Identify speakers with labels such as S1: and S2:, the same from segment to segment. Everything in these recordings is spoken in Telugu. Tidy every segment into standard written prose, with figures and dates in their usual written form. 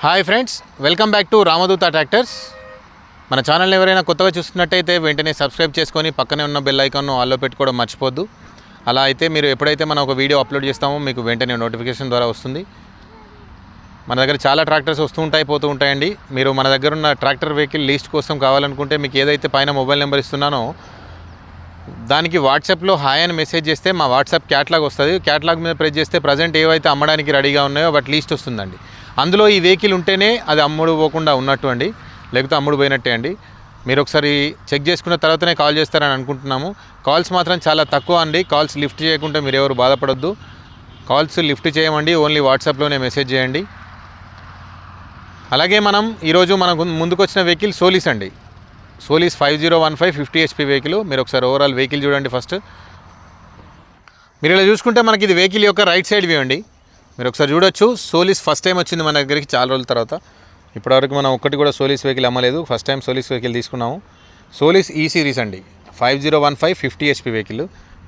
S1: Hi friends, welcome back to Ramadoota tractors. మన ఛానల్ని ఎవరైనా కొత్తగా చూస్తున్నట్టయితే వెంటనే సబ్స్క్రైబ్ చేసుకొని పక్కనే ఉన్న బెల్ ఐకాన్ను ఆల్లో పెట్టుకోవడం మర్చిపోద్దు. అలా అయితే మీరు ఎప్పుడైతే మనం ఒక వీడియో అప్లోడ్ చేస్తామో మీకు వెంటనే నోటిఫికేషన్ ద్వారా వస్తుంది. మన దగ్గర చాలా ట్రాక్టర్స్ వస్తూ ఉంటాయి, పోతూ ఉంటాయండి. మీరు మన దగ్గర ఉన్న ట్రాక్టర్ వెహికల్ లీస్ట్ కోసం కావాలనుకుంటే మీకు ఏదైతే పైన మొబైల్ నెంబర్ ఇస్తున్నానో దానికి వాట్సాప్లో హాయ్ అని మెసేజ్ చేస్తే మా వాట్సాప్ క్యాట్లాగ్ వస్తుంది. క్యాట్లాగ్ మీద ప్రెస్ చేస్తే ప్రజెంట్ ఏవైతే అమ్మడానికి రెడీగా ఉన్నాయో వాటి లీస్ట్ వస్తుందండి. అందులో ఈ వెహికల్ ఉంటేనే అది అమ్ముడు పోకుండా ఉన్నట్టు అండి, లేకపోతే అమ్ముడు పోయినట్టే అండి. మీరు ఒకసారి చెక్ చేసుకున్న తర్వాతనే కాల్ చేస్తారని అనుకుంటున్నాము. కాల్స్ మాత్రం చాలా తక్కువ అండి. కాల్స్ లిఫ్ట్ చేయకుంటే మీరు ఎవరు బాధపడొద్దు. కాల్స్ లిఫ్ట్ చేయమండి, ఓన్లీ వాట్సాప్లోనే మెసేజ్ చేయండి. అలాగే మనం ఈరోజు మనకు ముందుకు వచ్చిన వెహికల్ సోలిస్ అండి. సోలిస్ 5015 50 HP వెహికల్. మీరు ఒకసారి ఓవరాల్ వెహికల్ చూడండి. ఫస్ట్ మీరు ఇలా చూసుకుంటే మనకి ఇది వెహికల్ యొక్క రైట్ సైడ్ వ్యూ అండి. మీరు ఒకసారి చూడొచ్చు. సోలిస్ ఫస్ట్ టైం వచ్చింది మన దగ్గరికి చాలా రోజుల తర్వాత. ఇప్పటివరకు మనం ఒక్కటి కూడా సోలిస్ వెహికల్ అమ్మలేదు, ఫస్ట్ టైం సోలిస్ వెహికల్ తీసుకున్నాము. సోలిస్ ఈ సిరీస్ అండి, 5015 50 HP వెహికల్.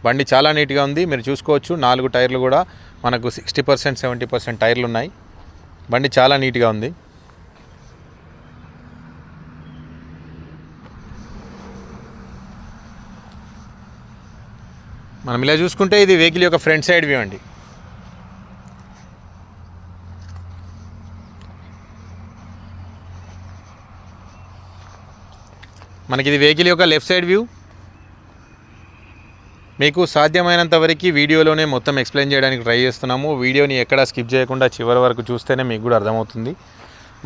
S1: బండి చాలా నీట్గా ఉంది, మీరు చూసుకోవచ్చు. 4 టైర్లు కూడా మనకు 60% 70% టైర్లు ఉన్నాయి. బండి చాలా నీట్గా ఉంది. మనం ఇలా చూసుకుంటే ఇది వెహికల్ యొక్క ఫ్రంట్ సైడ్ వ్యూ అండి. మనకి ఇది వెహికల్ యొక్క లెఫ్ట్ సైడ్ వ్యూ. మీకు సాధ్యమైనంత వరకు వీడియోలోనే మొత్తం ఎక్స్ప్లెయిన్ చేయడానికి ట్రై చేస్తున్నాము. వీడియోని ఎక్కడా స్కిప్ చేయకుండా చివరి వరకు చూస్తేనే మీకు కూడా అర్థమవుతుంది.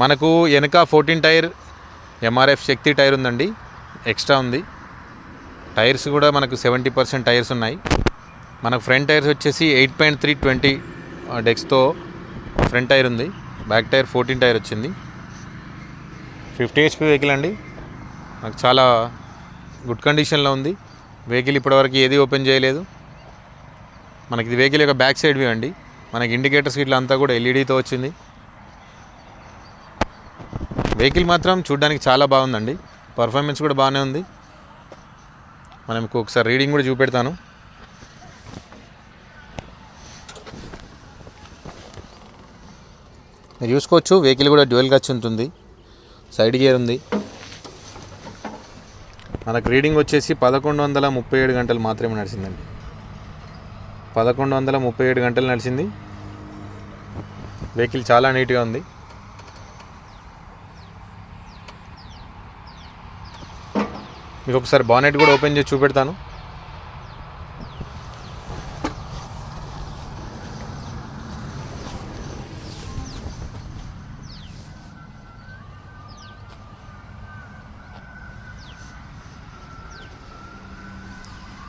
S1: మనకు వెనక 14 టైర్ MRF శక్తి టైర్ ఉందండి, ఎక్స్ట్రా ఉంది. టైర్స్ కూడా మనకు 70% టైర్స్ ఉన్నాయి. మనకు ఫ్రంట్ టైర్స్ వచ్చేసి 8.3 20 డెక్స్తో ఫ్రంట్ టైర్ ఉంది. బ్యాక్ టైర్ 14 టైర్ వచ్చింది. 50 HP వెహికల్ అండి. నాకు చాలా గుడ్ కండిషన్లో ఉంది వెహికల్. ఇప్పటివరకు ఏది ఓపెన్ చేయలేదు. మనకి ఇది వెహికల్ యొక్క బ్యాక్ సైడ్ వ్యూ అండి. మనకి ఇండికేటర్స్ ఇట్లా అంతా కూడా LEDతో వచ్చింది. వెహికల్ మాత్రం చూడడానికి చాలా బాగుందండి. పర్ఫార్మెన్స్ కూడా బాగానే ఉంది. మనం మీకు ఒకసారి రీడింగ్ కూడా చూపెడతాను. మీరు చూసుకోవచ్చు. వెహికల్ కూడా డ్యూయల్ క్లచ్ ఉంటుంది, సైడ్ గేర్ ఉంది. మనకు రీడింగ్ వచ్చేసి 1137 గంటలు మాత్రమే నడిచిందండి. 1137 గంటలు నడిచింది. వెహికల్ చాలా నీట్గా ఉంది. మీకు ఒకసారి బానెట్ కూడా ఓపెన్ చేసి చూపెడతాను.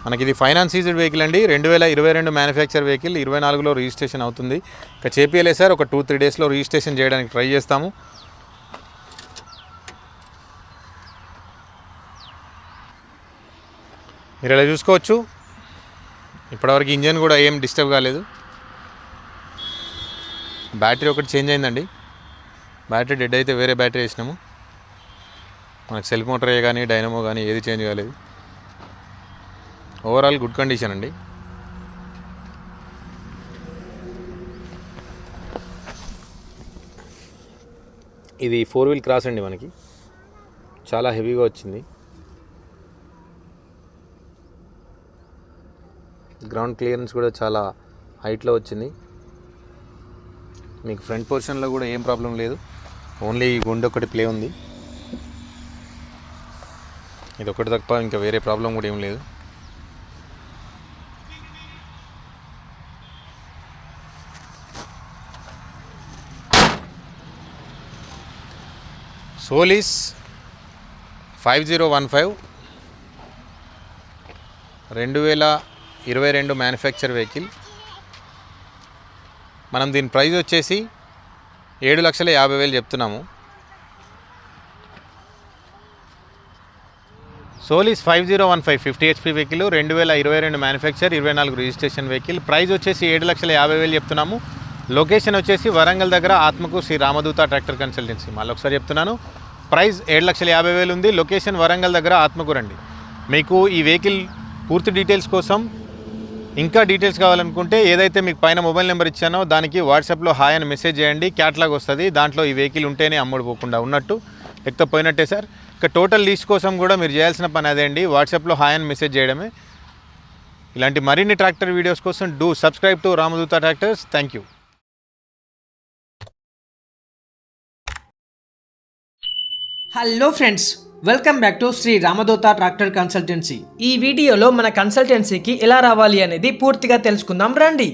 S1: మనకి ఇది ఫైనాన్స్ సీజ్డ్ వెహికల్ అండి. 2022 మ్యానుఫ్యాక్చర్ వెహికల్. 24లో రిజిస్ట్రేషన్ అవుతుంది. ఇక చేపియలే సార్, ఒక 2-3 డేస్లో రిజిస్ట్రేషన్ చేయడానికి ట్రై చేస్తాము. మీరు ఇలా చూసుకోవచ్చు. ఇప్పటివరకు ఇంజన్ కూడా ఏం డిస్టర్బ్ కాలేదు. బ్యాటరీ ఒకటి చేంజ్ అయిందండి. బ్యాటరీ డెడ్ అయితే వేరే బ్యాటరీ వేసినాము. మనకు సెల్ఫ్ మోటరే కానీ డైనమో కానీ ఏది చేంజ్ కాలేదు. ఓవరాల్ గుడ్ కండిషన్ అండి. ఇది 4 వీల్ క్రాస్ అండి. మనకి చాలా హెవీగా వచ్చింది. గ్రౌండ్ క్లియరెన్స్ కూడా చాలా హైట్లో వచ్చింది. మీకు ఫ్రంట్ పోర్షన్లో కూడా ఏం ప్రాబ్లం లేదు. ఓన్లీ గుండె ఒకటి ప్లే ఉంది. ఇది ఒకటి తప్ప ఇంకా వేరే ప్రాబ్లం కూడా ఏం లేదు. సోలిస్ 5015 2022 మ్యానుఫ్యాక్చర్ వెహికల్. మనం దీని ప్రైస్ వచ్చేసి 7,50,000 చెప్తున్నాము. సోలిస్ 5015 50 HP vehicle, 2022 manufacture, 24 registration vehicle. Price వచ్చేసి 7,50,000 చెప్తున్నాము. లొకేషన్ వచ్చేసి వరంగల్ దగ్గర ఆత్మకూరు శ్రీ రామదూత ట్రాక్టర్ కన్సల్టెన్సీ. మళ్ళీ ఒకసారి చెప్తున్నాను, ప్రైస్ 7,50,000 ఉంది. లొకేషన్ వరంగల్ దగ్గర ఆత్మకూరు అండి. మీకు ఈ వెహికల్ పూర్తి డీటెయిల్స్ కోసం ఇంకా డీటెయిల్స్ కావాలనుకుంటే ఏదైతే మీకు పైన మొబైల్ నెంబర్ ఇచ్చానో దానికి వాట్సాప్లో హాయ్ అని మెసేజ్ చేయండి. క్యాట్లాగ్ వస్తుంది, దాంట్లో ఈ వెహికల్ ఉంటేనే అమ్ముడుపోకుండా ఉన్నట్టు లేకపోయినట్టే సార్. ఇక టోటల్ లీస్ట్ కోసం కూడా మీరు చేయాల్సిన పని అదే అండి, వాట్సాప్లో హాయ్ అని మెసేజ్ చేయడమే. ఇలాంటి మరిన్ని ట్రాక్టర్ వీడియోస్ కోసం do subscribe to Ramadoota tractors. Thank you.
S2: Hello friends, welcome back to Shri Ramadoota tractor consultancy. ఈ వీడియోలో మన కన్సల్టెన్సీకి ఎలా రావాలి అనేది పూర్తిగా తెలుసుకుందాం రండి.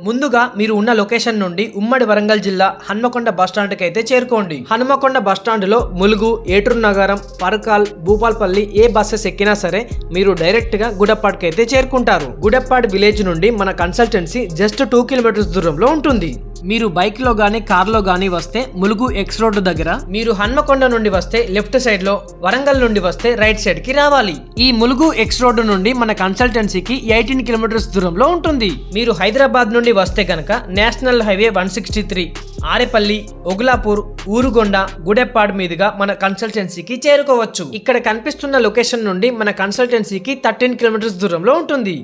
S2: ముందుగా మీరు ఉన్న లొకేషన్ నుండి ఉమ్మడి వరంగల్ జిల్లా హన్మకొండ బస్టాండ్కి అయితే చేరుకోండి. హన్మకొండ బస్టాండ్లో ములుగు, ఏటూరు నగరం, పరకాల్, భూపాల్పల్లి ఏ బస్సెస్ ఎక్కినా సరే మీరు డైరెక్ట్గా గుడెప్పాడ్కి అయితే చేరుకుంటారు. గుడెప్పాడ్ విలేజ్ నుండి మన కన్సల్టెన్సీ జస్ట్ 2 కిలోమీటర్స్ దూరంలో ఉంటుంది. మీరు బైక్లో కానీ కార్లో కానీ వస్తే ములుగు ఎక్స్ రోడ్డు దగ్గర, మీరు హన్మకొండ నుండి వస్తే లెఫ్ట్ సైడ్లో, వరంగల్ నుండి వస్తే రైట్ సైడ్కి రావాలి. ఈ ములుగు ఎక్స్ రోడ్డు నుండి మన కన్సల్టెన్సీకి 18 కిలోమీటర్స్ దూరంలో ఉంటుంది. మీరు హైదరాబాద్ నుండి వస్తే కనుక నేషనల్ హైవే 163, ఆరేపల్లి, ఒగులాపూర్, ఊరుగొండ, గుడెప్పాడ్ మీదుగా మన కన్సల్టెన్సీకి చేరుకోవచ్చు. ఇక్కడ కనిపిస్తున్న లొకేషన్ నుండి మన కన్సల్టెన్సీకి 13 కిలోమీటర్స్ దూరంలో ఉంటుంది.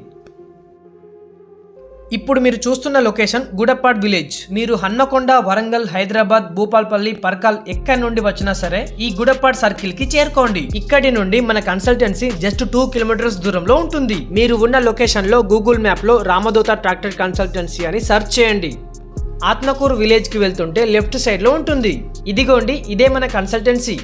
S2: ఇప్పుడు మీరు చూస్తున్న లొకేషన్ గుడెప్పాడ్ విలేజ్. మీరు హన్మకొండ, వరంగల్, హైదరాబాద్, భూపాల్పల్లి, పర్కాల్ ఎక్కడి నుండి వచ్చినా సరే ఈ గుడెప్పాడ్ సర్కిల్ కి చేరుకోండి. ఇక్కడి నుండి మన కన్సల్టెన్సీ జస్ట్ 2 కిలోమీటర్స్ దూరంలో ఉంటుంది. మీరు ఉన్న లొకేషన్ లో గూగుల్ మ్యాప్ లో రామదూత ట్రాక్టర్ కన్సల్టెన్సీ అని సెర్చ్ చేయండి. ఆత్మకూరు విలేజ్ కి వెళ్తుంటే లెఫ్ట్ సైడ్ లో ఉంటుంది. ఇదిగోండి, ఇదే మన కన్సల్టెన్సీ.